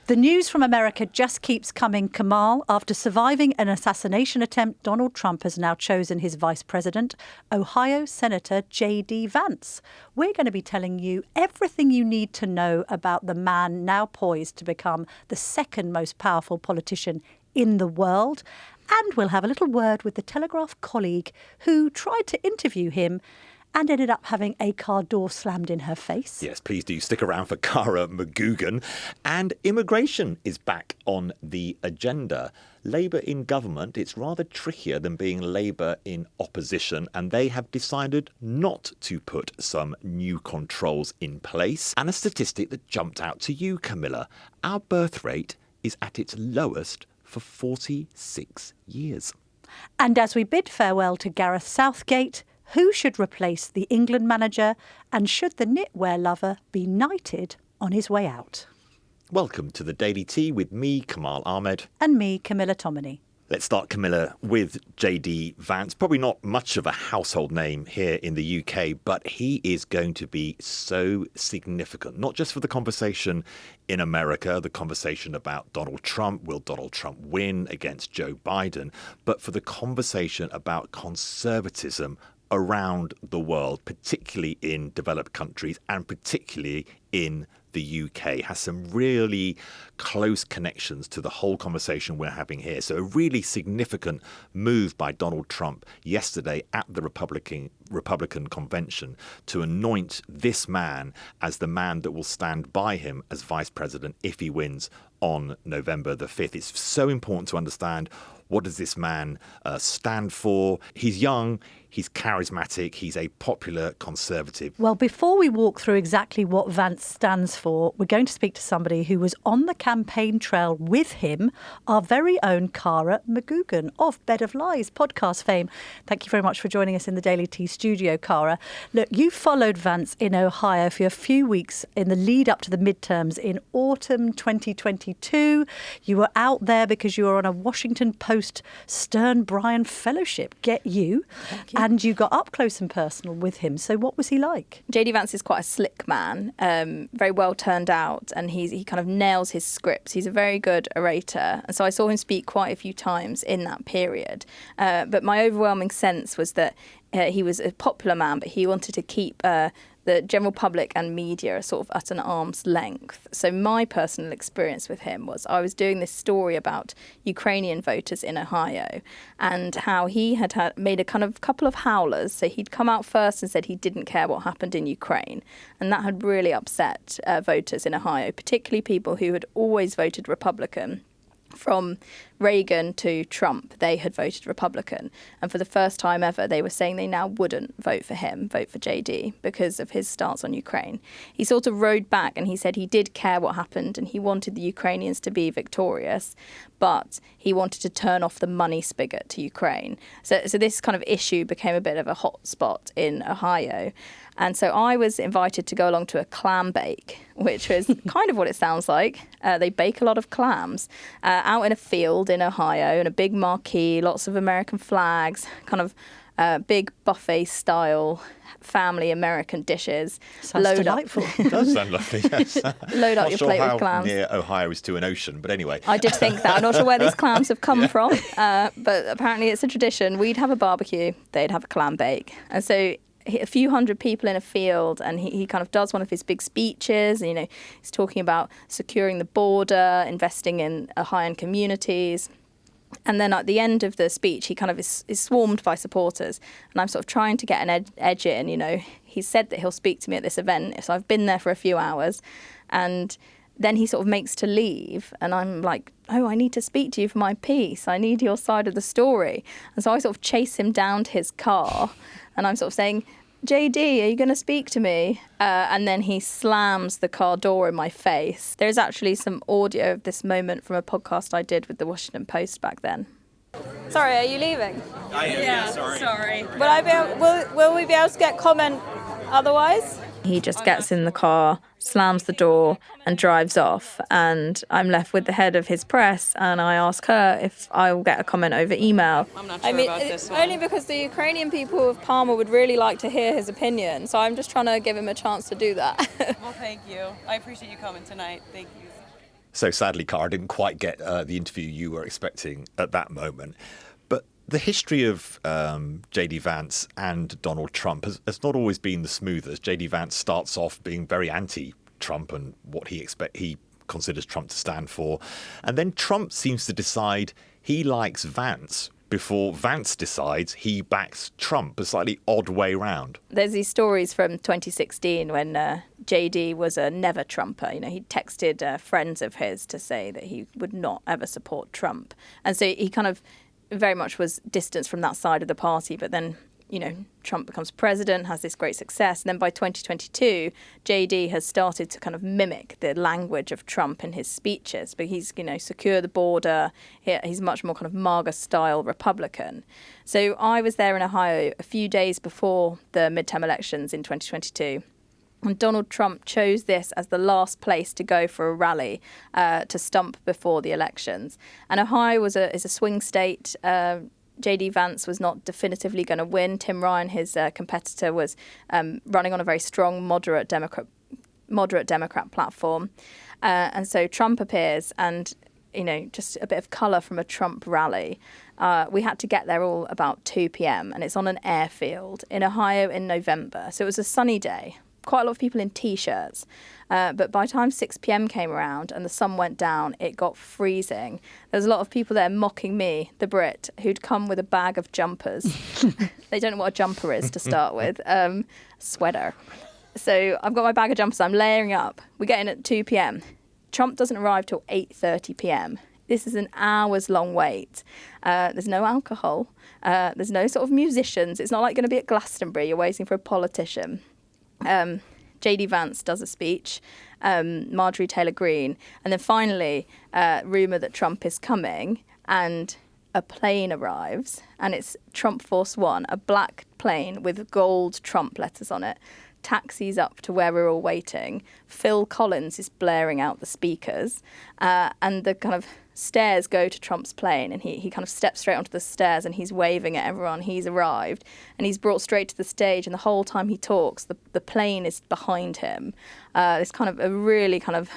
The news from America just keeps coming. Kamal, after surviving an assassination attempt, Donald Trump has now chosen his vice president, Ohio Senator JD Vance. We're going to be telling you everything you need to know about the man now poised to become the second most powerful politician in the world. And we'll have a little word with the Telegraph colleague who tried to interview him and ended up having a car door slammed in her face. Yes, please do stick around for Cara McGoogan. And immigration is back on the agenda. Labour in government, it's rather trickier than being Labour in opposition, and they have decided not to put some new controls in place. And a statistic that jumped out to you, Camilla, our birth rate is at its lowest for 46 years. And as we bid farewell to Gareth Southgate, who should replace the England manager, and should the knitwear lover be knighted on his way out? Welcome to the Daily Tea with me, Kamal Ahmed. And me, Camilla Tominey. Let's start, Camilla, with JD Vance. Probably not much of a household name here in the UK, but he is going to be so significant, not just for the conversation in America, the conversation about Donald Trump, will Donald Trump win against Joe Biden, but for the conversation about conservatism around the world, particularly in developed countries and particularly in the UK. Has some really close connections to the whole conversation we're having here. So a really significant move by Donald Trump yesterday at the Republican convention to anoint this man as the man that will stand by him as vice president if he wins on November the 5th. It's so important to understand, what does this man stand for? He's young, he's charismatic, he's a popular conservative. Well, before we walk through exactly what Vance stands for, we're going to speak to somebody who was on the campaign trail with him, our very own Cara McGoogan of Bed of Lies podcast fame. Thank you very much for joining us in the Daily Tea studio, Cara. Look, you followed Vance in Ohio for a few weeks in the lead up to the midterms in autumn 2022. You were out there because you were on a Washington Post Stern Bryan Fellowship. Get you. Thank you. And you got up close and personal with him. So what was he like? JD Vance is quite a slick man, very well turned out, and he kind of nails his scripts. He's a very good orator. And so I saw him speak quite a few times in that period. But my overwhelming sense was that he was a popular man, but he wanted to keep the general public and media are sort of at an arm's length. So my personal experience with him was I was doing this story about Ukrainian voters in Ohio and how he had made a kind of couple of howlers. So he'd come out first and said he didn't care what happened in Ukraine. And that had really upset voters in Ohio, particularly people who had always voted Republican. From Reagan to Trump, they had voted Republican. And for the first time ever, they were saying they now wouldn't vote for him, vote for JD, because of his stance on Ukraine. He sort of rode back and he said he did care what happened and he wanted the Ukrainians to be victorious, but he wanted to turn off the money spigot to Ukraine. So this kind of issue became a bit of a hot spot in Ohio. And so I was invited to go along to a clam bake, which was kind of what it sounds like. They bake a lot of clams out in a field in Ohio, and a big marquee, lots of American flags, kind of big buffet-style family American dishes. Sounds delightful. It does sound lovely, yes. Load up your plate with clams. Not sure how near Ohio is to an ocean, but anyway. I did think that. I'm not sure where these clams have come from, but apparently it's a tradition. We'd have a barbecue, they'd have a clam bake. And so a few hundred people in a field, and he kind of does one of his big speeches. And, he's talking about securing the border, investing in Ohioan communities. And then at the end of the speech, he kind of is swarmed by supporters. And I'm sort of trying to get an edge in, He said that he'll speak to me at this event. So I've been there for a few hours. And then he sort of makes to leave. And I'm like, I need to speak to you for my piece. I need your side of the story. And so I sort of chase him down to his car. And I'm sort of saying, JD, are you going to speak to me? And then he slams the car door in my face. There's actually some audio of this moment from a podcast I did with the Washington Post back then. Sorry, are you leaving? I am, yeah, sorry. Will we be able to get comment otherwise? He just gets in the car, slams the door and drives off, and I'm left with the head of his press, and I ask her if I will get a comment over email. I'm not sure about this one. Only because the Ukrainian people of Parma would really like to hear his opinion, so I'm just trying to give him a chance to do that. Well, thank you. I appreciate you coming tonight. Thank you. So sadly, Cara, didn't quite get the interview you were expecting at that moment. But the history of JD Vance and Donald Trump has not always been the smoothest. JD Vance starts off being very anti-Trump and what he considers Trump to stand for. And then Trump seems to decide he likes Vance before Vance decides he backs Trump, a slightly odd way round. There's these stories from 2016 when JD was a never Trumper. He texted friends of his to say that he would not ever support Trump. And so he kind of very much was distanced from that side of the party. But then, Trump becomes president, has this great success. And then by 2022, JD has started to kind of mimic the language of Trump in his speeches. But he's, secure the border. He's much more kind of MAGA-style Republican. So I was there in Ohio a few days before the midterm elections in 2022. And Donald Trump chose this as the last place to go for a rally to stump before the elections. And Ohio is a swing state. JD Vance was not definitively going to win. Tim Ryan, his competitor, was running on a very strong moderate Democrat platform. And so Trump appears and, just a bit of colour from a Trump rally. We had to get there all about 2 p.m. and it's on an airfield in Ohio in November. So it was a sunny day. Quite a lot of people in T-shirts. But by the time 6 p.m. came around and the sun went down, it got freezing. There was a lot of people there mocking me, the Brit, who'd come with a bag of jumpers. They don't know what a jumper is to start with. Sweater. So I've got my bag of jumpers. I'm layering up. We get in at 2 p.m. Trump doesn't arrive till 8:30 p.m. This is an hours-long wait. There's no alcohol. There's no sort of musicians. It's not like going to be at Glastonbury. You're waiting for a politician. JD Vance does a speech, Marjorie Taylor Greene, and then finally, rumour that Trump is coming, and a plane arrives, and it's Trump Force One, a black plane with gold Trump letters on it, taxis up to where we're all waiting. Phil Collins is blaring out the speakers, and the kind of stairs go to Trump's plane, and he kind of steps straight onto the stairs and he's waving at everyone. He's arrived and he's brought straight to the stage, and the whole time he talks, the plane is behind him. It's kind of a really kind of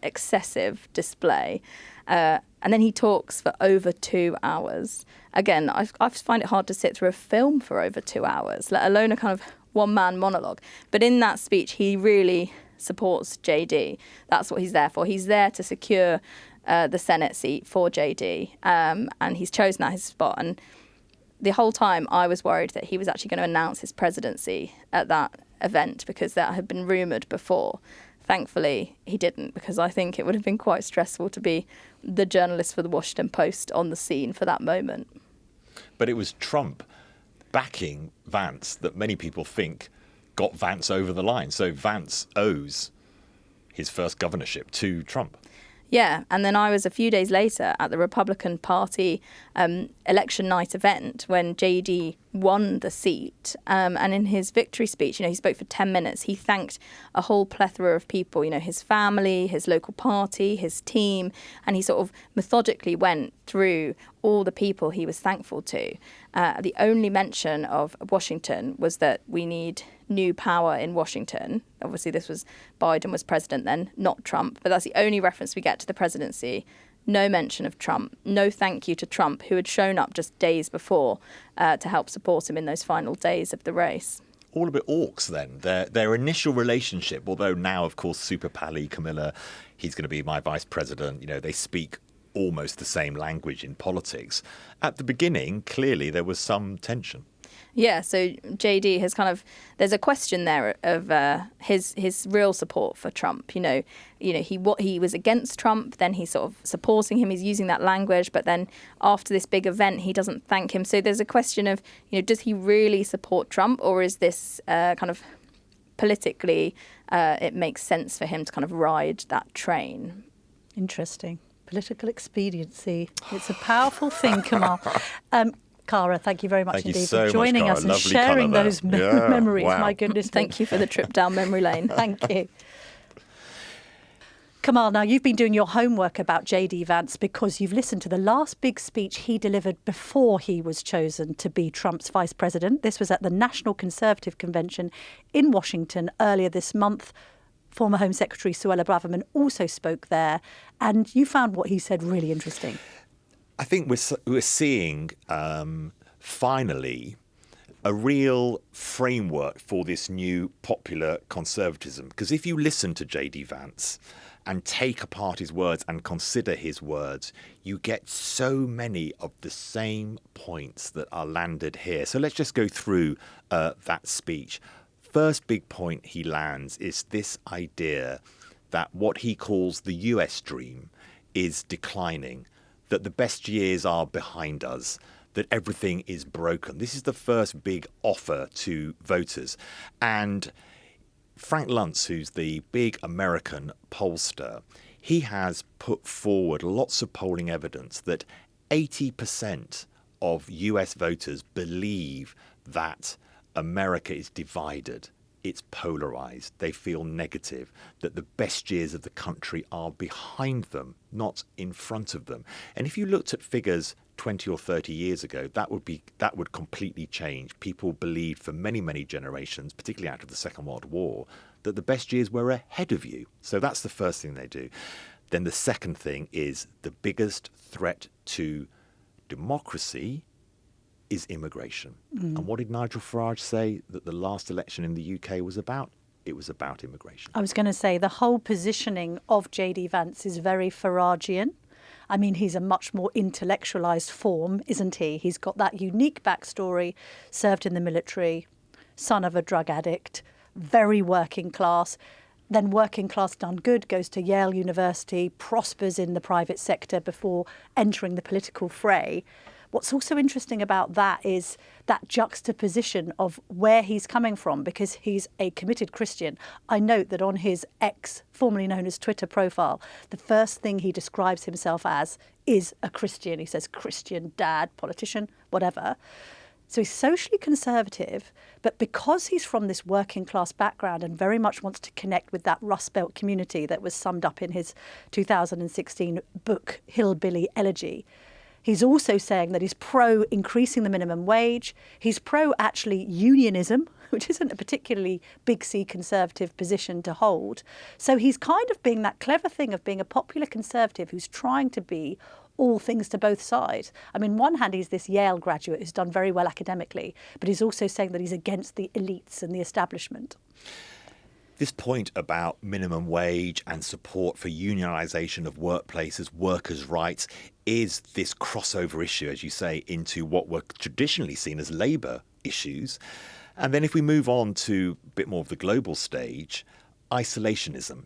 excessive display. And then he talks for over 2 hours. Again, I find it hard to sit through a film for over 2 hours, let alone a kind of one-man monologue. But in that speech, he really supports JD. That's what he's there for. He's there to secure the Senate seat for JD, and he's chosen that his spot. And the whole time I was worried that he was actually going to announce his presidency at that event, because that had been rumoured before. Thankfully, he didn't, because I think it would have been quite stressful to be the journalist for the Washington Post on the scene for that moment. But it was Trump backing Vance that many people think got Vance over the line. So Vance owes his first governorship to Trump. Yeah, and then I was a few days later at the Republican Party election night event when JD won the seat. And in his victory speech, he spoke for 10 minutes. He thanked a whole plethora of people, his family, his local party, his team, and he sort of methodically went through all the people he was thankful to. The only mention of Washington was that we need new power in Washington. Obviously, Biden was president then, not Trump, but that's the only reference we get to the presidency. No mention of Trump. No thank you to Trump, who had shown up just days before to help support him in those final days of the race. All a bit orcs then. Their initial relationship, although now, of course, super pally Camilla, he's going to be my vice president. They speak almost the same language in politics. At the beginning, clearly there was some tension. Yeah, so JD has there's a question there of his real support for Trump. He was against Trump, then he's sort of supporting him, he's using that language, but then after this big event, he doesn't thank him. So there's a question of, does he really support Trump, or is this politically, it makes sense for him to kind of ride that train? Interesting. Political expediency. It's a powerful thing, Kamal. Cara, thank you very much indeed for joining us and sharing those memories. Wow. My goodness. Thank you for the trip down memory lane. Thank you. Kamal, now you've been doing your homework about JD Vance because you've listened to the last big speech he delivered before he was chosen to be Trump's vice president. This was at the National Conservative Convention in Washington earlier this month. former Home Secretary Suella Braverman also spoke there, and you found what he said really interesting. I think we're seeing finally a real framework for this new popular conservatism. Because if you listen to JD Vance and take apart his words and consider his words, you get so many of the same points that are landed here. So let's just go through that speech. First big point he lands is this idea that what he calls the US dream is declining, that the best years are behind us, that everything is broken. This is the first big offer to voters. And Frank Luntz, who's the big American pollster, he has put forward lots of polling evidence that 80% of US voters believe that America is divided. It's polarized. They feel negative, that the best years of the country are behind them, not in front of them. And if you looked at figures 20 or 30 years ago, that would completely change. People believed for many, many generations, particularly after the Second World War, that the best years were ahead of you. So that's the first thing they do. Then the second thing is the biggest threat to democracy is immigration. And what did Nigel Farage say that the last election in the UK was about? It was about immigration. I was going to say the whole positioning of JD Vance is very Faragean. I mean, he's a much more intellectualised form, isn't he? He's got that unique backstory, served in the military, son of a drug addict, very working class. Then working class done good, goes to Yale University, prospers in the private sector before entering the political fray. What's also interesting about that is that juxtaposition of where he's coming from, because he's a committed Christian. I note that on his X, formerly known as Twitter profile, the first thing he describes himself as is a Christian. He says Christian, dad, politician, whatever. So he's socially conservative, but because he's from this working class background and very much wants to connect with that Rust Belt community that was summed up in his 2016 book, Hillbilly Elegy, he's also saying that he's pro increasing the minimum wage. He's pro actually unionism, which isn't a particularly big C conservative position to hold. So he's kind of being that clever thing of being a popular conservative who's trying to be all things to both sides. I mean, on one hand, he's this Yale graduate who's done very well academically, but he's also saying that he's against the elites and the establishment. This point about minimum wage and support for unionisation of workplaces, workers' rights, is this crossover issue, as you say, into what were traditionally seen as labour issues. And then if we move on to a bit more of the global stage, isolationism,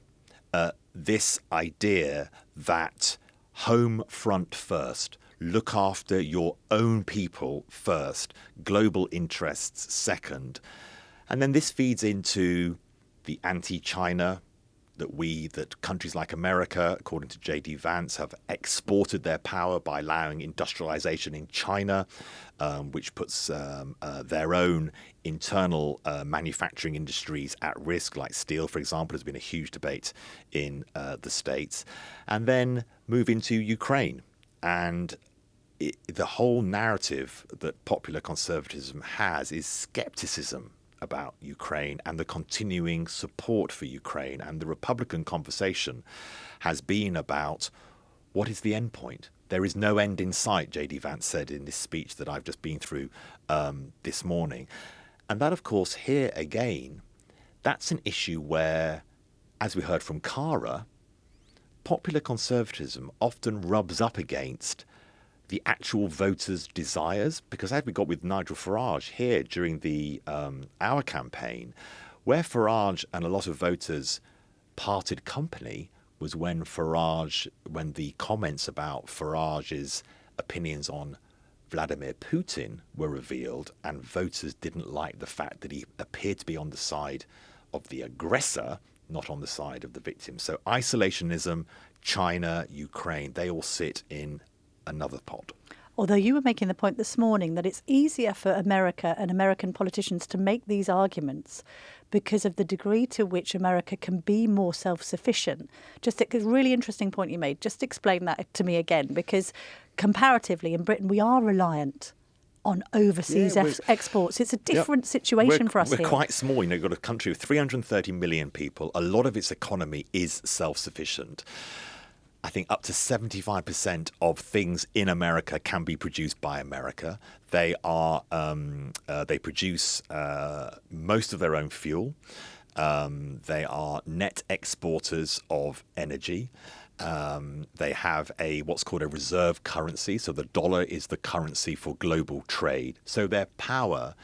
this idea that home front first, look after your own people first, global interests second. And then this feeds into the anti-China that countries like America, according to JD Vance, have exported their power by allowing industrialization in China, which puts their own internal manufacturing industries at risk, like steel, for example, has been a huge debate in the States. And then move into Ukraine. And the whole narrative that popular conservatism has is skepticism about Ukraine and the continuing support for Ukraine. And the Republican conversation has been about what is the end point? There is no end in sight, JD Vance said in this speech that I've just been through this morning. And that, of course, here again, that's an issue where, as we heard from Cara, popular conservatism often rubs up against the actual voters' desires, because as we got with Nigel Farage here during the our campaign, where Farage and a lot of voters parted company was when the comments about Farage's opinions on Vladimir Putin were revealed, and voters didn't like the fact that he appeared to be on the side of the aggressor, not on the side of the victim. So isolationism, China, Ukraine, they all sit in another pot. Although you were making the point this morning that it's easier for America and American politicians to make these arguments because of the degree to which America can be more self-sufficient. Just a really interesting point you made. Just explain that to me again, because comparatively in Britain, we are reliant on overseas exports. It's a different situation for us we're here. We're quite small. You've got a country of 330 million people. A lot of its economy is self-sufficient. I think up to 75% of things in America can be produced by America. They produce most of their own fuel. They are net exporters of energy. They have what's called a reserve currency. So the dollar is the currency for global trade. So their power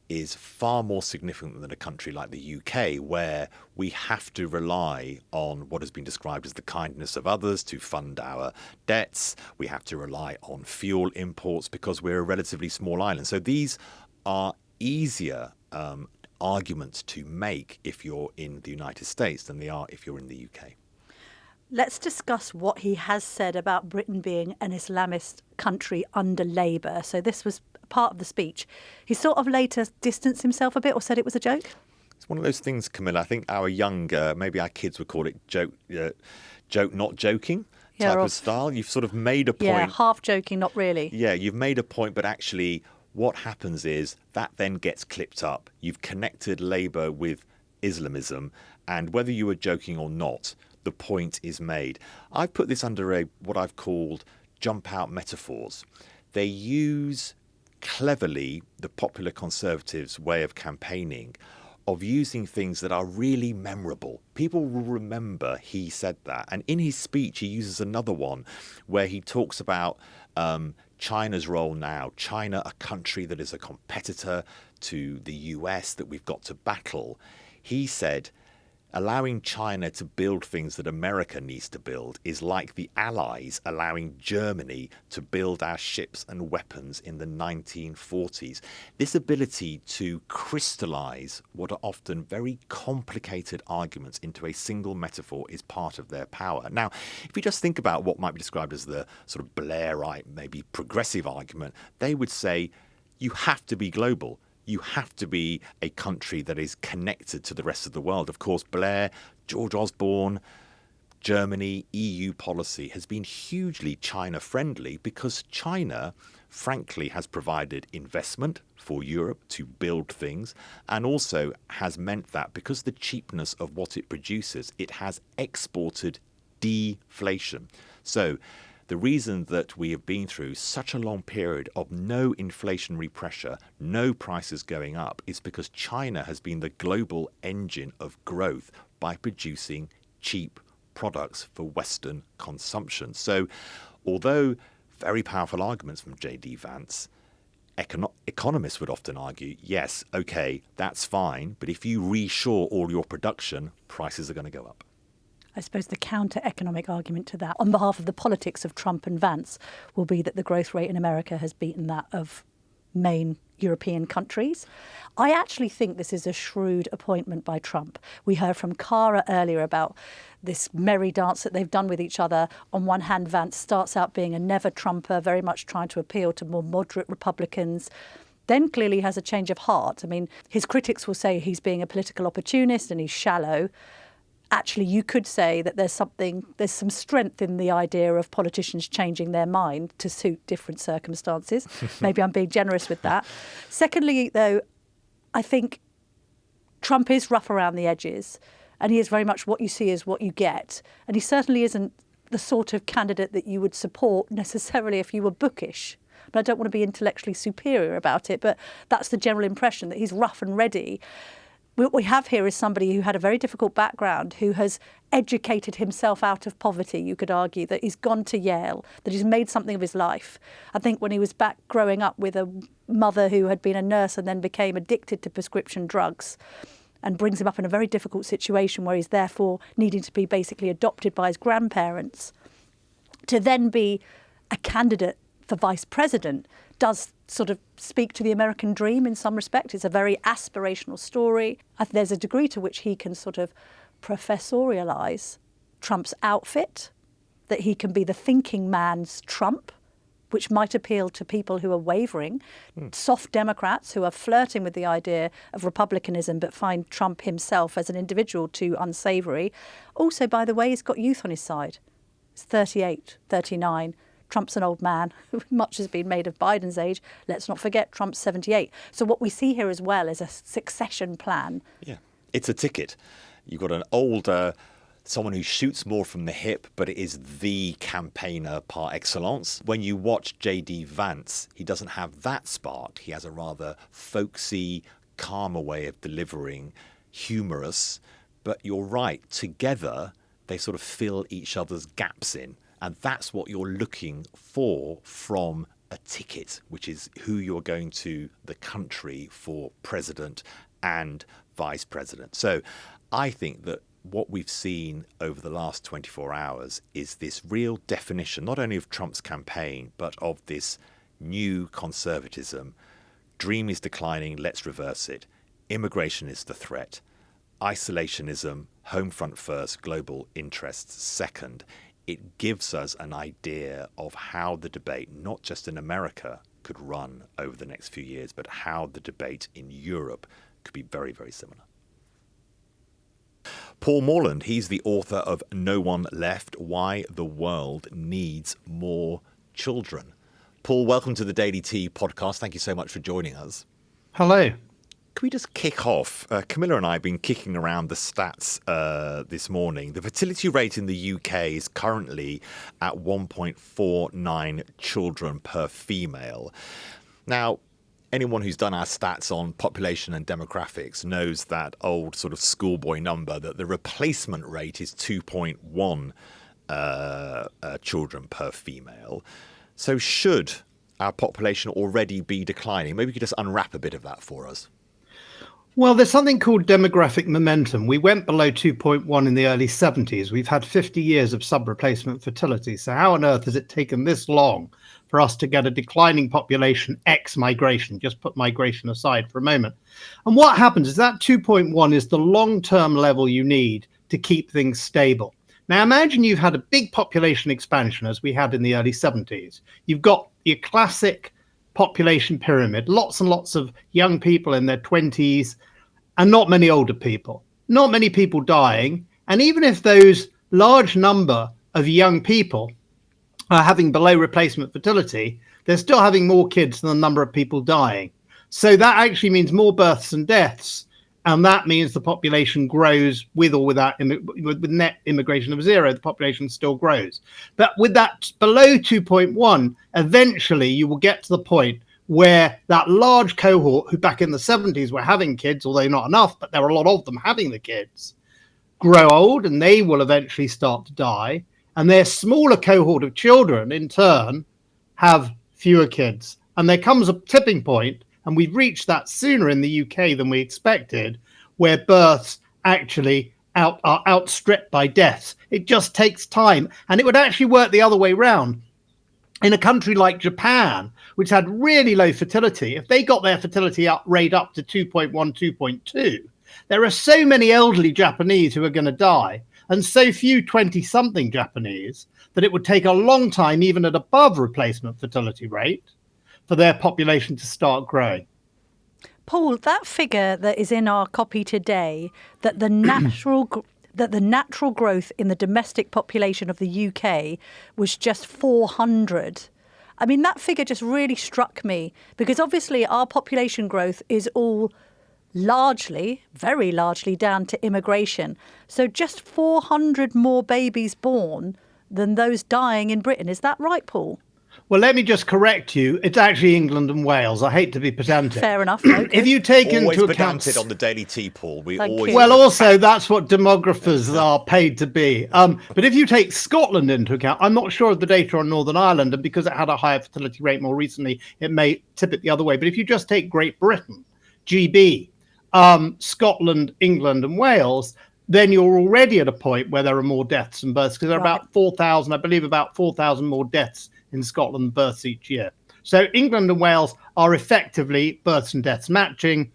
is far more significant than a country like the UK, where we have to rely on what has been described as the kindness of others to fund our debts. We have to rely on fuel imports because we're a relatively small island. So these are easier arguments to make if you're in the United States than they are if you're in the UK. Let's discuss what he has said about Britain being an Islamist country under Labour. So this was part of the speech. He sort of later distanced himself a bit or said it was a joke. It's one of those things, Camilla. I think our younger, maybe our kids would call it joke not joking type of style. You've sort of made a point. Yeah, half joking, not really. Yeah, you've made a point, but actually what happens is that then gets clipped up. You've connected Labour with Islamism, and whether you were joking or not, the point is made. I've put this under what I've called jump out metaphors. They use cleverly the popular Conservatives' way of campaigning, of using things that are really memorable. People will remember he said that. And in his speech, he uses another one where he talks about China's role now. China, a country that is a competitor to the US that we've got to battle. He said, allowing China to build things that America needs to build is like the Allies allowing Germany to build our ships and weapons in the 1940s. This ability to crystallize what are often very complicated arguments into a single metaphor is part of their power. Now, if you just think about what might be described as the sort of Blairite, maybe progressive argument, they would say you have to be global. You have to be a country that is connected to the rest of the world. Of course, Blair, George Osborne, Germany, EU policy has been hugely China-friendly because China, frankly, has provided investment for Europe to build things and also has meant that because the cheapness of what it produces, it has exported deflation. So the reason that we have been through such a long period of no inflationary pressure, no prices going up, is because China has been the global engine of growth by producing cheap products for Western consumption. So although very powerful arguments from JD Vance, economists would often argue, yes, okay, that's fine, but if you reshore all your production, prices are going to go up. I suppose the counter-economic argument to that, on behalf of the politics of Trump and Vance, will be that the growth rate in America has beaten that of main European countries. I actually think this is a shrewd appointment by Trump. We heard from Cara earlier about this merry dance that they've done with each other. On one hand, Vance starts out being a never-Trumper, very much trying to appeal to more moderate Republicans. Then clearly has a change of heart. I mean, his critics will say he's being a political opportunist and he's shallow. Actually, you could say that there's some strength in the idea of politicians changing their mind to suit different circumstances. Maybe I'm being generous with that. Secondly, though, I think Trump is rough around the edges and he is very much what you see is what you get. And he certainly isn't the sort of candidate that you would support necessarily if you were bookish. But I don't want to be intellectually superior about it, but that's the general impression, that he's rough and ready. What we have here is somebody who had a very difficult background, who has educated himself out of poverty, you could argue, that he's gone to Yale, that he's made something of his life. I think when he was back growing up with a mother who had been a nurse and then became addicted to prescription drugs and brings him up in a very difficult situation where he's therefore needing to be basically adopted by his grandparents, to then be a candidate for vice president does sort of speak to the American dream in some respect. It's a very aspirational story. There's a degree to which he can sort of professorialise Trump's outfit, that he can be the thinking man's Trump, which might appeal to people who are wavering, soft Democrats who are flirting with the idea of republicanism but find Trump himself as an individual too unsavoury. Also, by the way, he's got youth on his side. He's 38, 39. Trump's an old man. Much has been made of Biden's age. Let's not forget Trump's 78. So what we see here as well is a succession plan. Yeah, it's a ticket. You've got an older, someone who shoots more from the hip, but is the campaigner par excellence. When you watch JD Vance, he doesn't have that spark. He has a rather folksy, calmer way of delivering, humorous. But you're right, together they sort of fill each other's gaps in. And that's what you're looking for from a ticket, which is who you're going to the country for president and vice president. So I think that what we've seen over the last 24 hours is this real definition, not only of Trump's campaign, but of this new conservatism. Dream is declining, let's reverse it. Immigration is the threat. Isolationism, home front first, global interests second. It gives us an idea of how the debate, not just in America, could run over the next few years, but how the debate in Europe could be very, very similar. Paul Morland, he's the author of No One Left, Why the World Needs More Children. Paul, welcome to the Daily Tea podcast. Thank you so much for joining us. Hello. Can we just kick off? Camilla and I have been kicking around the stats this morning. The fertility rate in the UK is currently at 1.49 children per female. Now, anyone who's done our stats on population and demographics knows that old sort of schoolboy number that the replacement rate is 2.1 children per female. So should our population already be declining? Maybe you could just unwrap a bit of that for us. Well, there's something called demographic momentum. We went below 2.1 in the early 70s. We've had 50 years of sub-replacement fertility. So how on earth has it taken this long for us to get a declining population ex migration? Just put migration aside for a moment. And what happens is that 2.1 is the long-term level you need to keep things stable. Now, imagine you've had a big population expansion as we had in the early 70s. You've got your classic population pyramid, lots and lots of young people in their 20s and not many older people, not many people dying. And even if those large number of young people are having below replacement fertility, they're still having more kids than the number of people dying. So that actually means more births and deaths. And that means the population grows with or without, with net immigration of zero, the population still grows. But with that below 2.1, eventually you will get to the point where that large cohort who back in the 70s were having kids, although not enough, but there were a lot of them having the kids, grow old and they will eventually start to die. And their smaller cohort of children in turn have fewer kids. And there comes a tipping point, and we've reached that sooner in the UK than we expected, where births actually are outstripped by deaths. It just takes time. And it would actually work the other way round. In a country like Japan, which had really low fertility, if they got their fertility rate up to 2.1, 2.2, there are so many elderly Japanese who are going to die, and so few 20-something Japanese, that it would take a long time, even at above replacement fertility rate, for their population to start growing. Paul, that figure that is in our copy today, that the natural growth in the domestic population of the UK was just 400. I mean, that figure just really struck me, because obviously our population growth is all largely, very largely down to immigration. So just 400 more babies born than those dying in Britain. Is that right, Paul? Well, let me just correct you. It's actually England and Wales. I hate to be pedantic. Fair enough. Okay. If you take always into account... pedantic on the Daily Tea, Paul. Well, also, that's what demographers are paid to be. But if you take Scotland into account, I'm not sure of the data on Northern Ireland, and because it had a higher fertility rate more recently, it may tip it the other way. But if you just take Great Britain, GB, Scotland, England and Wales, then you're already at a point where there are more deaths and births, because there are about 4,000, I believe about 4,000 more deaths in Scotland births each year. So England and Wales are effectively births and deaths matching.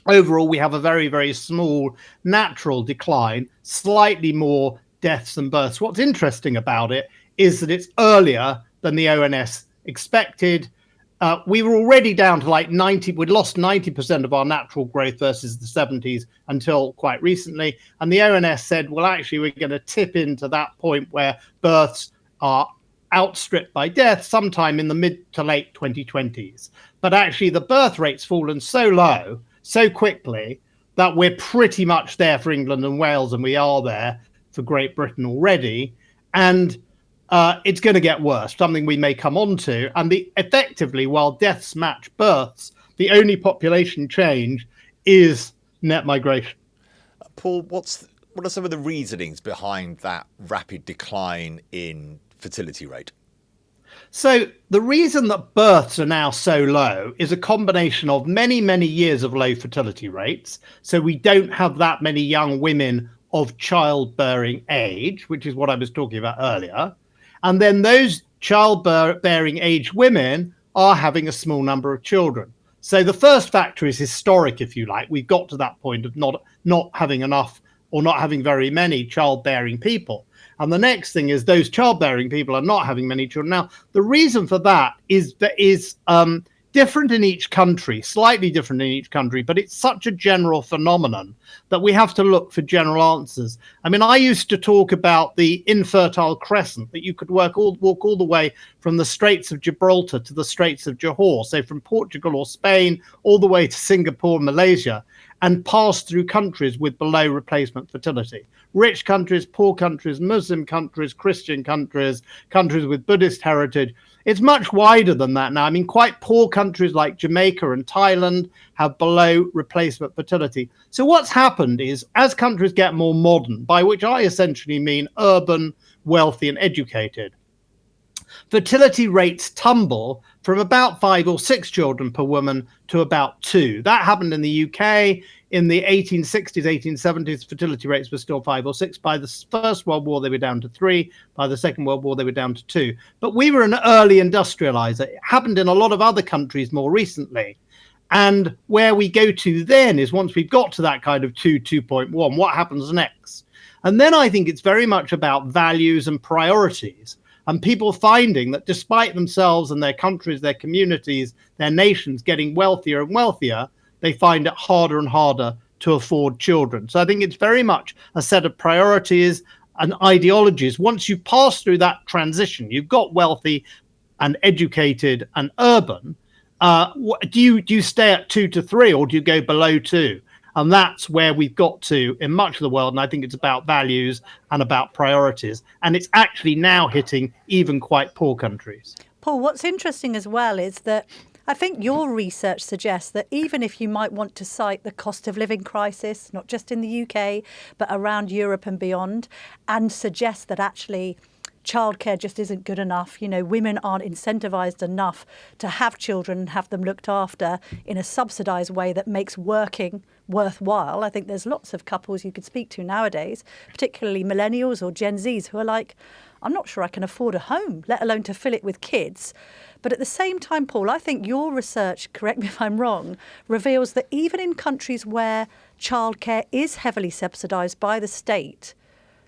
Overall, we have a very, very small natural decline, slightly more deaths than births. What's interesting about it is that it's earlier than the ONS expected. We were already down to like 90, we'd lost 90% of our natural growth versus the 70s until quite recently. And the ONS said, well, actually, we're going to tip into that point where births are outstripped by death sometime in the mid to late 2020s. But actually the birth rate's fallen so low, so quickly, that we're pretty much there for England and Wales, and we are there for Great Britain already. And it's going to get worse, something we may come on to. And effectively, while deaths match births, the only population change is net migration. Paul, what are some of the reasonings behind that rapid decline in fertility rate? So the reason that births are now so low is a combination of many, many years of low fertility rates. So we don't have that many young women of childbearing age, which is what I was talking about earlier. And then those childbearing age women are having a small number of children. So the first factor is historic, if you like. We've got to that point of not having enough or not having very many childbearing people. And the next thing is those childbearing people are not having many children. Now, the reason for that is different in each country, slightly different in each country, but it's such a general phenomenon that we have to look for general answers. I mean, I used to talk about the infertile crescent, that you could walk all the way from the Straits of Gibraltar to the Straits of Johor, so from Portugal or Spain all the way to Singapore, Malaysia, and pass through countries with below replacement fertility. Rich countries, poor countries, Muslim countries, Christian countries, countries with Buddhist heritage. It's much wider than that now. I mean, quite poor countries like Jamaica and Thailand have below replacement fertility. So what's happened is, as countries get more modern, by which I essentially mean urban, wealthy and educated, fertility rates tumble from about 5 or 6 children per woman to about 2. That happened in the UK. In the 1860s, 1870s, fertility rates were still 5 or 6. By the First World War, they were down to 3. By the Second World War, they were down to 2. But we were an early industrializer. It happened in a lot of other countries more recently. And where we go to then is, once we've got to that kind of 2.1, what happens next? And then I think it's very much about values and priorities. And people finding that despite themselves and their countries, their communities, their nations getting wealthier and wealthier, they find it harder and harder to afford children. So I think it's very much a set of priorities and ideologies. Once you pass through that transition, you've got wealthy and educated and urban. Do you stay at 2 to 3, or do you go below 2? And that's where we've got to in much of the world. And I think it's about values and about priorities. And it's actually now hitting even quite poor countries. Paul, what's interesting as well is that I think your research suggests that even if you might want to cite the cost of living crisis, not just in the UK, but around Europe and beyond, and suggest that actually childcare just isn't good enough. You know, women aren't incentivised enough to have children and have them looked after in a subsidised way that makes working worthwhile. I think there's lots of couples you could speak to nowadays, particularly millennials or Gen Zs, who are like, I'm not sure I can afford a home, let alone to fill it with kids. But at the same time, Paul, I think your research, correct me if I'm wrong, reveals that even in countries where childcare is heavily subsidised by the state,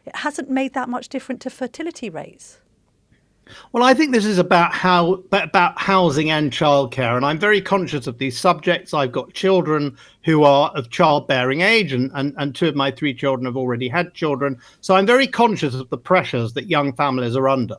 it hasn't made that much difference to fertility rates. Well, I think this is about housing and childcare, and I'm very conscious of these subjects. I've got children who are of childbearing age, and 2 of my 3 children have already had children. So I'm very conscious of the pressures that young families are under.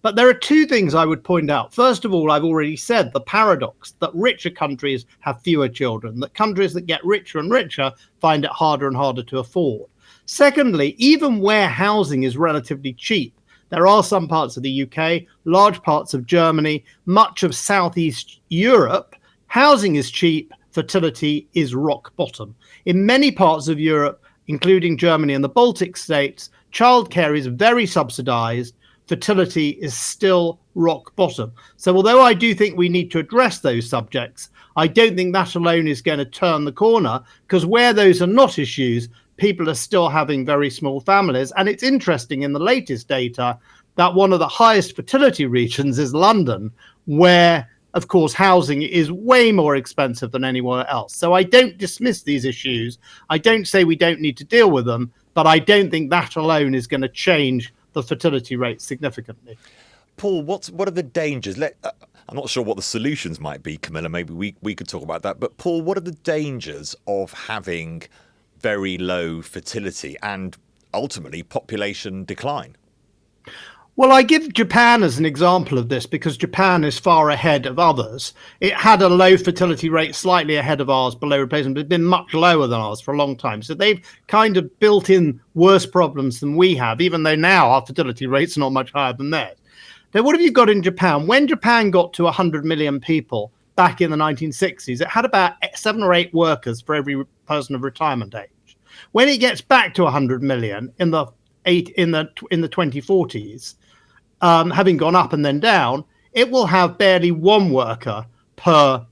But there are 2 things I would point out. First of all, I've already said the paradox that richer countries have fewer children, that countries that get richer and richer find it harder and harder to afford. Secondly, even where housing is relatively cheap, there are some parts of the UK, large parts of Germany, much of Southeast Europe, housing is cheap, fertility is rock bottom. In many parts of Europe, including Germany and the Baltic states, childcare is very subsidized, fertility is still rock bottom. So although I do think we need to address those subjects, I don't think that alone is going to turn the corner, because where those are not issues, people are still having very small families. And it's interesting in the latest data that one of the highest fertility regions is London, where, of course, housing is way more expensive than anywhere else. So I don't dismiss these issues. I don't say we don't need to deal with them, but I don't think that alone is going to change the fertility rate significantly. Paul, what are the dangers? I'm not sure what the solutions might be, Camilla. Maybe we could talk about that. But Paul, what are the dangers of having very low fertility and ultimately population decline? Well, I give Japan as an example of this because Japan is far ahead of others. It had a low fertility rate, slightly ahead of ours, below replacement, but it's been much lower than ours for a long time. So they've kind of built in worse problems than we have, even though now our fertility rate's not much higher than theirs. Now, what have you got in Japan? When Japan got to 100 million people back in the 1960s, it had about 7 or 8 workers for every person of retirement age. When it gets back to 100 million in the 2040s, having gone up and then down, it will have barely 1 worker per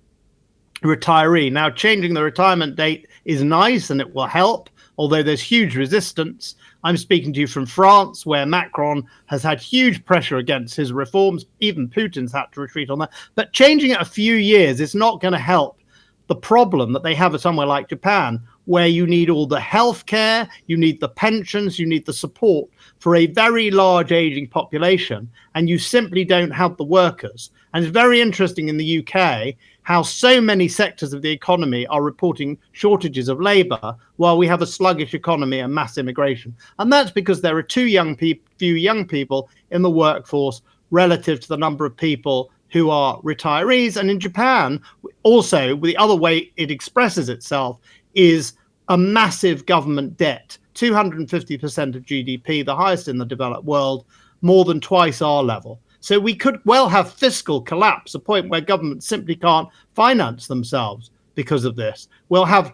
retiree. Now, changing the retirement date is nice and it will help, although there's huge resistance. I'm speaking to you from France, where Macron has had huge pressure against his reforms. Even Putin's had to retreat on that. But changing it a few years is not going to help the problem that they have somewhere like Japan, where you need all the healthcare, you need the pensions, you need the support for a very large aging population, and you simply don't have the workers. And it's very interesting in the UK how so many sectors of the economy are reporting shortages of labour while we have a sluggish economy and mass immigration. And that's because there are few young people in the workforce relative to the number of people who are retirees. And in Japan, also, the other way it expresses itself is a massive government debt, 250% of GDP, the highest in the developed world, more than twice our level. So we could well have fiscal collapse, a point where governments simply can't finance themselves because of this. We'll have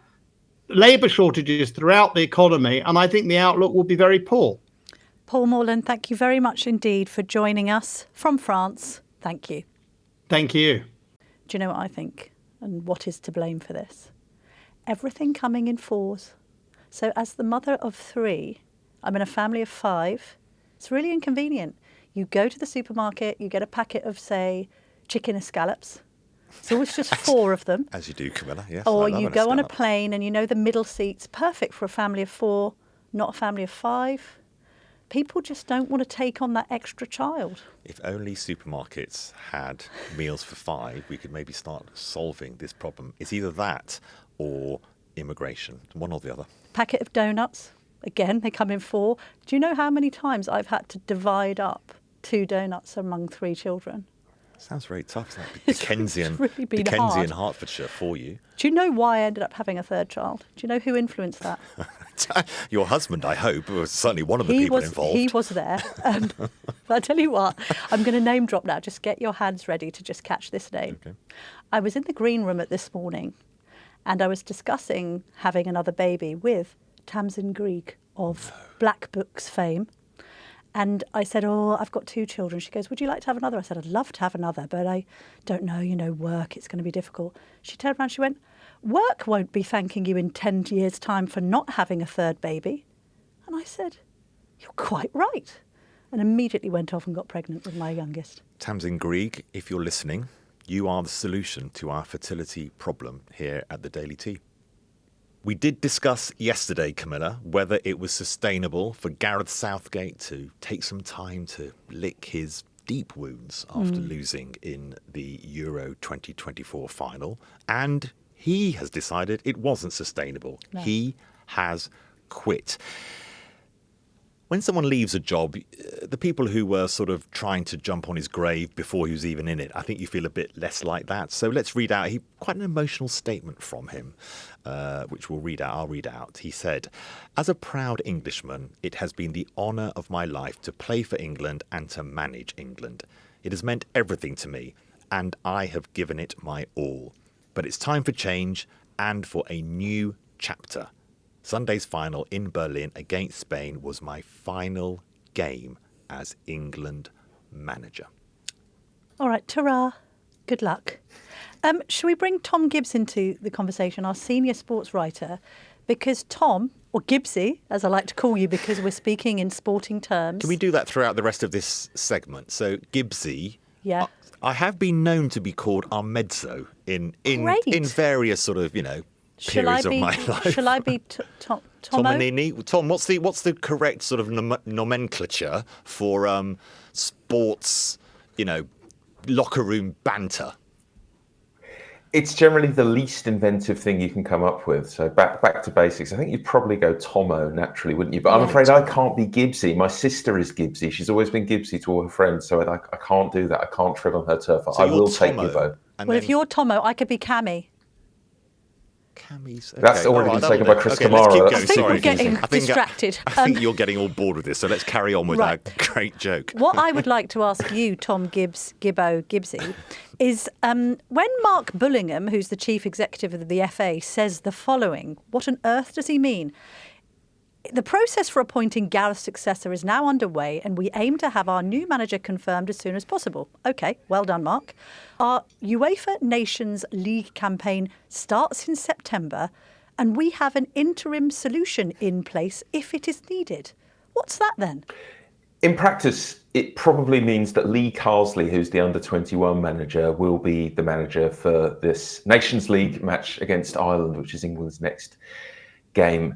labour shortages throughout the economy, and I think the outlook will be very poor. Paul Morland, thank you very much indeed for joining us from France. Thank you. Thank you. Do you know what I think and what is to blame for this? Everything coming in 4s. So as the mother of 3, I'm in a family of 5. It's really inconvenient. You go to the supermarket, you get a packet of, say, chicken escallops. It's always just 4 of them. As you do, Camilla, yes. Or you go on a plane and you know the middle seat's perfect for a family of 4, not a family of 5. People just don't want to take on that extra child. If only supermarkets had meals for 5, we could maybe start solving this problem. It's either that or immigration, one or the other. Packet of donuts, again, they come in 4. Do you know how many times I've had to divide up 2 donuts among 3 children? Sounds very tough, isn't it? Dickensian, really Dickensian Hertfordshire for you. Do you know why I ended up having a 3rd child? Do you know who influenced that? Your husband, I hope, was certainly one of the people involved. He was there. But I tell you what, I'm going to name drop now. Just get your hands ready to just catch this name. Okay. I was in the green room this morning and I was discussing having another baby with Tamsin Greig of Black Books fame. And I said, I've got 2 children. She goes, would you like to have another? I said, I'd love to have another, but I don't know, work, it's going to be difficult. She turned around, she went, work won't be thanking you in 10 years' time for not having a 3rd baby. And I said, you're quite right. And immediately went off and got pregnant with my youngest. Tamsin Greig, if you're listening, you are the solution to our fertility problem here at the Daily Tea. We did discuss yesterday, Camilla, whether it was sustainable for Gareth Southgate to take some time to lick his deep wounds after losing in the Euro 2024 final. And he has decided it wasn't sustainable. No. He has quit. When someone leaves a job, the people who were sort of trying to jump on his grave before he was even in it, I think you feel a bit less like that. So let's read out quite an emotional statement from him, which I'll read out. He said, "As a proud Englishman, it has been the honour of my life to play for England and to manage England. It has meant everything to me, and I have given it my all. But it's time for change and for a new chapter. Sunday's final in Berlin against Spain was my final game as England manager." All right, ta-ra. Good luck. Shall we bring Tom Gibbs into the conversation, our senior sports writer? Because Tom, or Gibbsy, as I like to call you because we're speaking in sporting terms. Can we do that throughout the rest of this segment? So Gibbsy, yeah. I have been known to be called Armezzo in various sort of, periods of my life. Shall I be Tomo? Tomanini? Tom, what's the correct sort of nomenclature for sports, locker room banter? It's generally the least inventive thing you can come up with. So back to basics. I think you'd probably go Tomo naturally, wouldn't you? But I'm afraid I can't be Gibbsy. My sister is Gibbsy. She's always been Gibbsy to all her friends. So I can't do that. I can't tread on her turf. So I will take Gibbo. Well, if you're Tomo, I could be Cammy. Cammy's. Okay. That's already been taken by Chris Kamara. Let's keep going. I think Sorry. we're getting distracted. I think you're getting all bored with this, so let's carry on with our great joke. What I would like to ask you, Tom Gibbsy, is when Mark Bullingham, who's the chief executive of the FA, says the following, what on earth does he mean? The process for appointing Gareth's successor is now underway and we aim to have our new manager confirmed as soon as possible. OK, well done, Mark. Our UEFA Nations League campaign starts in September and we have an interim solution in place if it is needed. What's that then? In practice, it probably means that Lee Carsley, who's the under-21 manager, will be the manager for this Nations League match against Ireland, which is England's next game.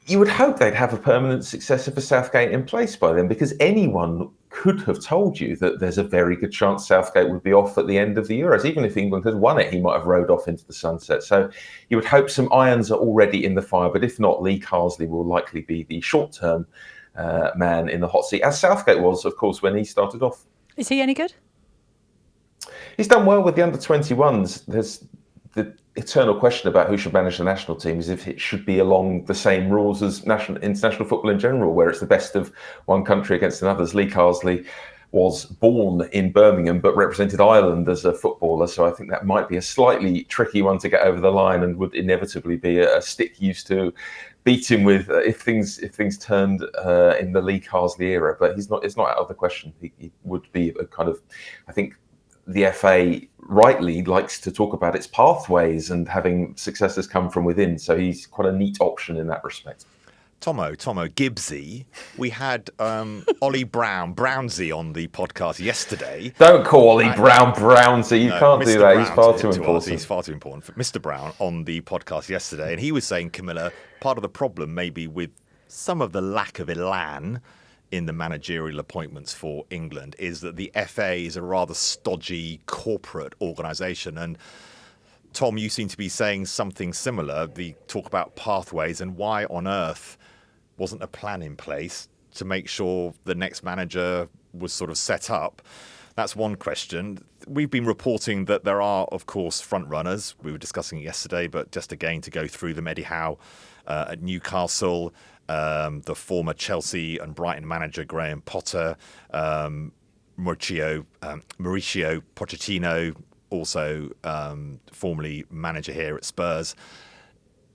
You would hope they'd have a permanent successor for Southgate in place by then, because anyone could have told you that there's a very good chance Southgate would be off at the end of the Euros. Even if England had won it, he might have rode off into the sunset. So you would hope some irons are already in the fire, but if not, Lee Carsley will likely be the short-term man in the hot seat, as Southgate was, of course, when he started off. Is he any good? He's done well with the under-21s. There's the eternal question about who should manage the national team is if it should be along the same rules as international football in general, where it's the best of one country against another. Lee Carsley was born in Birmingham but represented Ireland as a footballer, so I think that might be a slightly tricky one to get over the line and would inevitably be a stick used to beat him with if things turned in the Lee Carsley era. But it's not out of the question. He would be a kind of, I think the FA rightly likes to talk about its pathways and having successors come from within. So he's quite a neat option in that respect. Tomo Gibbsy. We had Ollie Brownsy on the podcast yesterday. Don't call Ollie Brownsy. You can't do that. He's far too important. He's far too important. Mr. Brown on the podcast yesterday, and he was saying, Camilla, part of the problem maybe with some of the lack of elan in the managerial appointments for England is that the FA is a rather stodgy corporate organisation. And Tom, you seem to be saying something similar. The talk about pathways and why on earth wasn't a plan in place to make sure the next manager was sort of set up. That's one question. We've been reporting that there are, of course, front runners. We were discussing it yesterday, but just again to go through them, Eddie Howe at Newcastle, the former Chelsea and Brighton manager Graham Potter, Mauricio Pochettino, also formerly manager here at Spurs.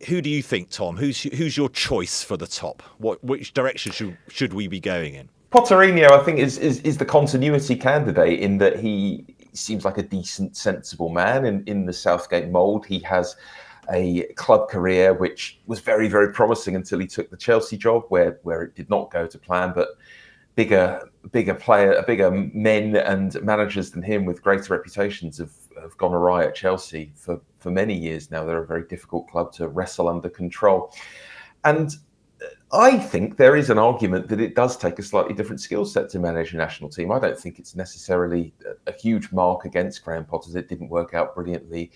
Who do you think, Tom? Who's your choice for the top? Which direction should we be going in? Potterino, I think, is the continuity candidate in that he seems like a decent, sensible man in the Southgate mould. He has a club career which was very, very promising until he took the Chelsea job, where it did not go to plan. But bigger men and managers than him with greater reputations have gone awry at Chelsea for many years now. They're a very difficult club to wrestle under control. And I think there is an argument that it does take a slightly different skill set to manage a national team. I don't think it's necessarily a huge mark against Graham Potter. It didn't work out brilliantly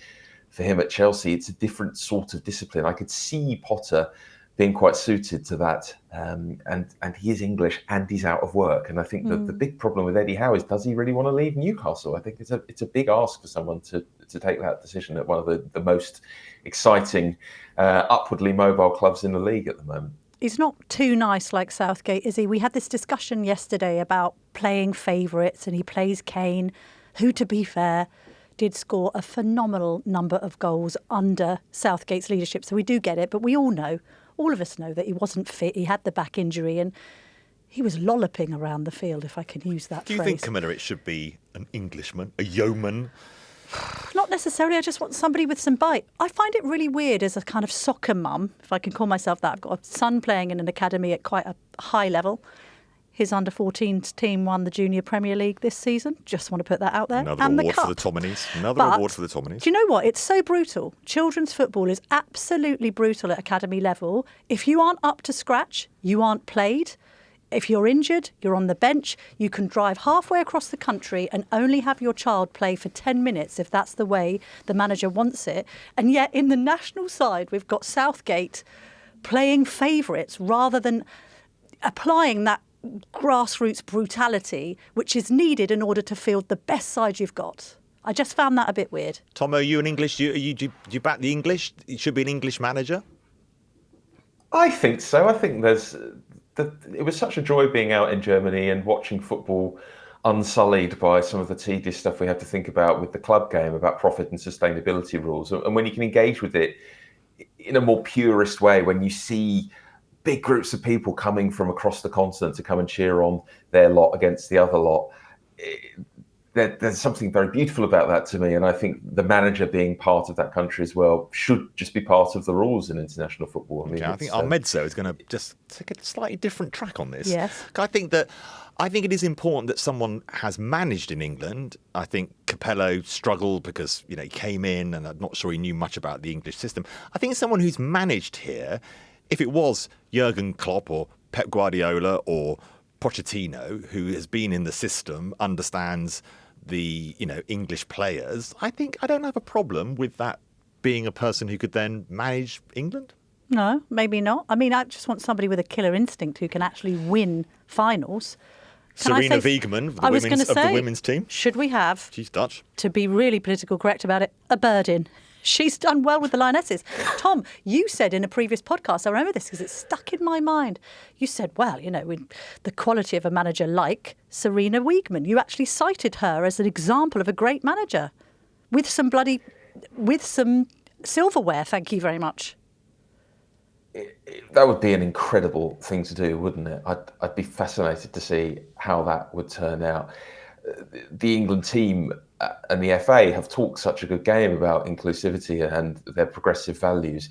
for him at Chelsea. It's a different sort of discipline. I could see Potter being quite suited to that. And he is English and he's out of work. And I think that the big problem with Eddie Howe is, does he really want to leave Newcastle? I think it's a big ask for someone to take that decision at one of the most exciting, upwardly mobile clubs in the league at the moment. He's not too nice like Southgate, is he? We had this discussion yesterday about playing favourites, and he plays Kane, who, to be fair, did score a phenomenal number of goals under Southgate's leadership. So we do get it, but we all of us know that he wasn't fit. He had the back injury and he was lolloping around the field, if I can use that phrase. Do you think, Camilla, it should be an Englishman, a yeoman? Not necessarily. I just want somebody with some bite. I find it really weird as a kind of soccer mum, if I can call myself that. I've got a son playing in an academy at quite a high level. His under-14s team won the Junior Premier League this season. Just want to put that out there. Another award for the Tominies. Award for the Tominies. Do you know what? It's so brutal. Children's football is absolutely brutal at academy level. If you aren't up to scratch, you aren't played. If you're injured, you're on the bench, you can drive halfway across the country and only have your child play for 10 minutes if that's the way the manager wants it. And yet in the national side, we've got Southgate playing favourites rather than applying that grassroots brutality which is needed in order to field the best side you've got. I just found that a bit weird. Tom, are you an English? Do you back the English? It should be an English manager? I think so. I think it was such a joy being out in Germany and watching football unsullied by some of the tedious stuff we have to think about with the club game, about profit and sustainability rules. And when you can engage with it in a more purist way, when you see big groups of people coming from across the continent to come and cheer on their lot against the other lot, there's something very beautiful about that to me. And I think the manager being part of that country as well should just be part of the rules in international football. I think our Mezzo is going to just take a slightly different track on this. Yes. I think it is important that someone has managed in England. I think Capello struggled because he came in and I'm not sure he knew much about the English system. I think someone who's managed here, if it was Jurgen Klopp or Pep Guardiola or Pochettino, who has been in the system, understands the English players, I don't have a problem with that being a person who could then manage England. No, maybe not. I mean, I just want somebody with a killer instinct who can actually win finals. Serena Wiegmann of the women's team. Should we have, she's Dutch, to be really political correct about it, a bird-in? She's done well with the Lionesses. Tom, you said in a previous podcast, I remember this because it's stuck in my mind. You said, well, the quality of a manager like Serena Wiegmann. You actually cited her as an example of a great manager with some silverware. Thank you very much. That would be an incredible thing to do, wouldn't it? I'd be fascinated to see how that would turn out. The England team and the FA have talked such a good game about inclusivity and their progressive values.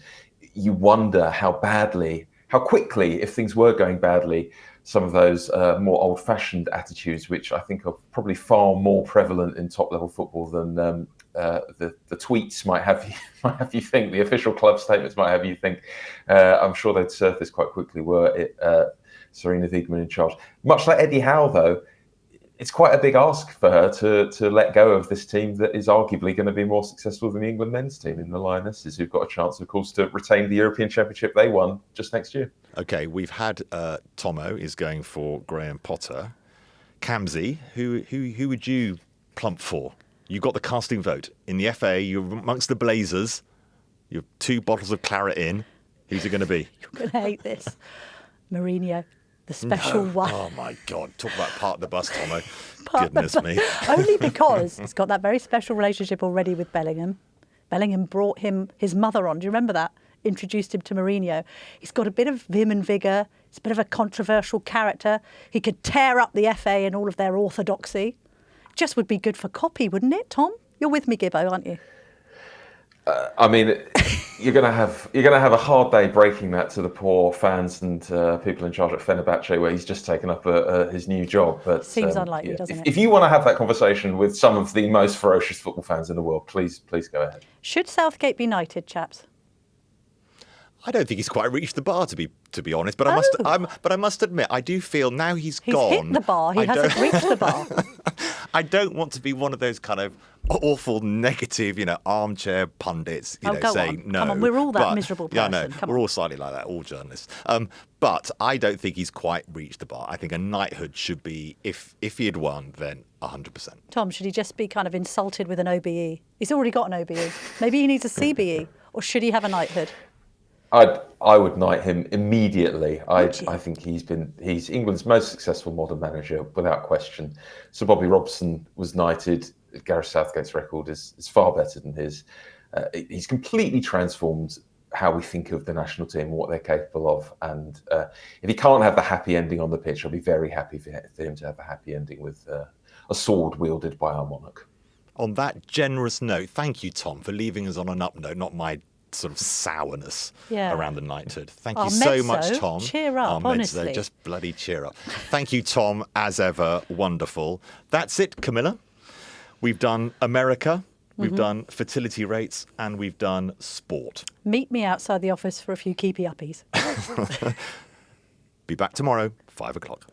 You wonder how quickly, if things were going badly, some of those more old-fashioned attitudes, which I think are probably far more prevalent in top-level football than the tweets might have you think, the official club statements might have you think. I'm sure they'd surface quite quickly were it Serena Wiegmann in charge. Much like Eddie Howe, though, it's quite a big ask for her to let go of this team that is arguably going to be more successful than the England men's team in the Lionesses, who've got a chance, of course, to retain the European Championship they won just next year. OK, we've had Tomo is going for Graham Potter. Kamsi, who would you plump for? You got the casting vote. In the FA, you're amongst the Blazers. You have 2 bottles of claret in. Who's it going to be? You're going to hate this. Mourinho. The special one. Oh, my God. Talk about part the bus, Tomo. Goodness me. Only because he's got that very special relationship already with Bellingham. Bellingham brought his mother on. Do you remember that? Introduced him to Mourinho. He's got a bit of vim and vigour. He's a bit of a controversial character. He could tear up the FA and all of their orthodoxy. Just would be good for copy, wouldn't it, Tom? You're with me, Gibbo, aren't you? I mean, you're going to have a hard day breaking that to the poor fans and people in charge at Fenerbahce, where he's just taken up his new job. But seems unlikely, doesn't it? If you want to have that conversation with some of the most ferocious football fans in the world, please go ahead. Should Southgate be knighted, chaps? I don't think he's quite reached the bar, to be honest. But I must admit, I do feel now he's gone. He's hit the bar. He hasn't reached the bar. I don't want to be one of those kind of awful negative, armchair pundits, saying no. Come on, we're all that miserable person. Yeah, no, we're all slightly like that, all journalists. But I don't think he's quite reached the bar. I think a knighthood should be, if he had won, then 100%. Tom, should he just be kind of insulted with an OBE? He's already got an OBE. Maybe he needs a CBE, or should he have a knighthood? I would knight him immediately. I think he's England's most successful modern manager without question. Sir Bobby Robson was knighted. Gareth Southgate's record is far better than his. He's completely transformed how we think of the national team and what they're capable of. And if he can't have the happy ending on the pitch, I'll be very happy for him to have a happy ending with a sword wielded by our monarch. On that generous note, thank you, Tom, for leaving us on an up note, not my sort of sourness around the knighthood. Thank you so much, Tom. Cheer up, honestly. Just bloody cheer up. Thank you, Tom, as ever. Wonderful. That's it, Camilla. We've done America, we've done fertility rates, and we've done sport. Meet me outside the office for a few keepy uppies. Be back tomorrow. 5 o'clock.